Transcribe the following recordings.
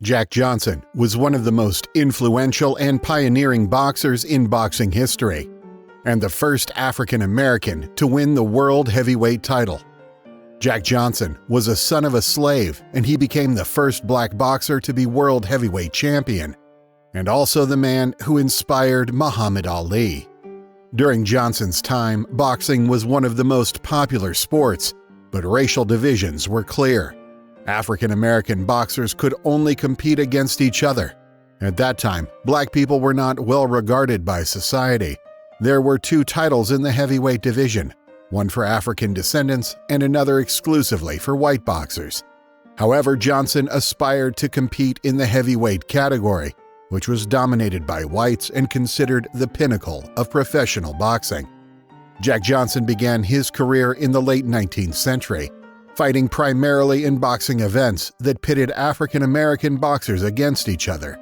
Jack Johnson was one of the most influential and pioneering boxers in boxing history, and the first African American to win the world heavyweight title. Jack Johnson was a son of a slave, and he became the first black boxer to be world heavyweight champion, and also the man who inspired Muhammad Ali. During Johnson's time, boxing was one of the most popular sports, but racial divisions were clear. African American boxers could only compete against each other. At that time, black people were not well regarded by society. There were two titles in the heavyweight division, one for African descendants and another exclusively for white boxers. However, Johnson aspired to compete in the heavyweight category, which was dominated by whites and considered the pinnacle of professional boxing. Jack Johnson began his career in the late 19th century, fighting primarily in boxing events that pitted African American boxers against each other.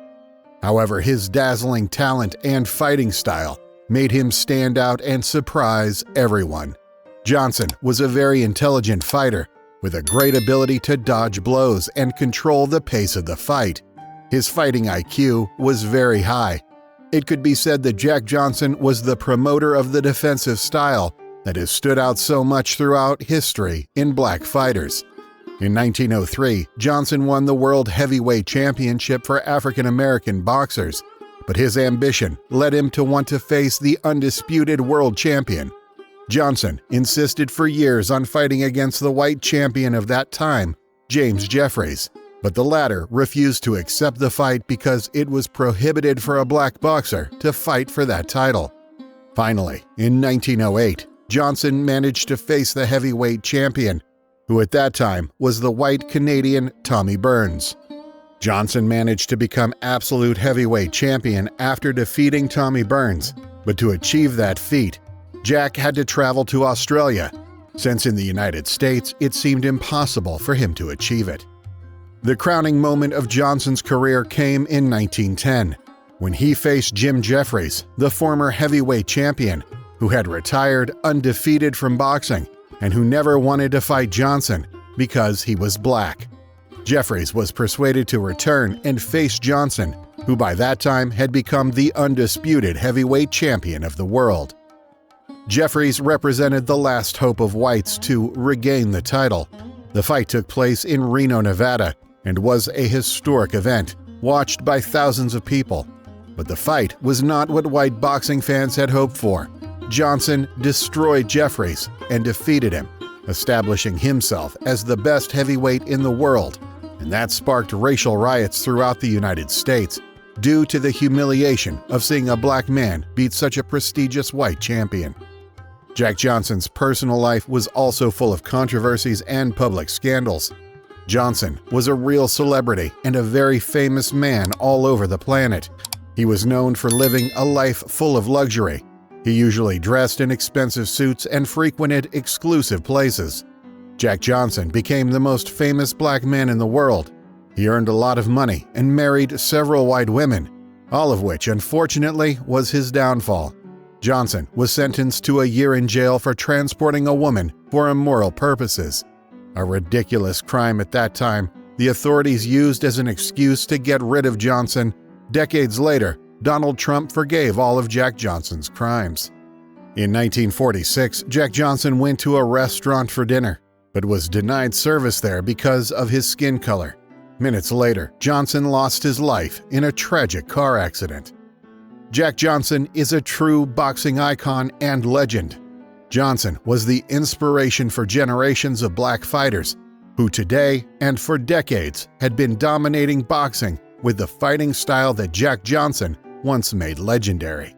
However, his dazzling talent and fighting style made him stand out and surprise everyone. Johnson was a very intelligent fighter with a great ability to dodge blows and control the pace of the fight. His fighting IQ was very high. It could be said that Jack Johnson was the promoter of the defensive style that has stood out so much throughout history in black fighters. In 1903, Johnson won the World Heavyweight Championship for African American boxers, but his ambition led him to want to face the undisputed world champion. Johnson insisted for years on fighting against the white champion of that time, James Jeffries, but the latter refused to accept the fight because it was prohibited for a black boxer to fight for that title. Finally, in 1908, Johnson managed to face the heavyweight champion, who at that time was the white Canadian Tommy Burns. Johnson managed to become absolute heavyweight champion after defeating Tommy Burns, but to achieve that feat, Jack had to travel to Australia, since in the United States it seemed impossible for him to achieve it. The crowning moment of Johnson's career came in 1910, when he faced Jim Jeffries, the former heavyweight champion, who had retired undefeated from boxing and who never wanted to fight Johnson because he was black. Jeffries was persuaded to return and face Johnson, who by that time had become the undisputed heavyweight champion of the world. Jeffries represented the last hope of whites to regain the title. The fight took place in Reno, Nevada, and was a historic event, watched by thousands of people. But the fight was not what white boxing fans had hoped for. Johnson destroyed Jeffries and defeated him, establishing himself as the best heavyweight in the world, and that sparked racial riots throughout the United States due to the humiliation of seeing a black man beat such a prestigious white champion. Jack Johnson's personal life was also full of controversies and public scandals. Johnson was a real celebrity and a very famous man all over the planet. He was known for living a life full of luxury. He usually dressed in expensive suits and frequented exclusive places. Jack Johnson became the most famous black man in the world. He earned a lot of money and married several white women, all of which, unfortunately, was his downfall. Johnson was sentenced to a year in jail for transporting a woman for immoral purposes. A ridiculous crime at that time, the authorities used as an excuse to get rid of Johnson. Decades later, Donald Trump forgave all of Jack Johnson's crimes. In 1946, Jack Johnson went to a restaurant for dinner, but was denied service there because of his skin color. Minutes later, Johnson lost his life in a tragic car accident. Jack Johnson is a true boxing icon and legend. Johnson was the inspiration for generations of black fighters who today and for decades had been dominating boxing with the fighting style that Jack Johnson once made legendary.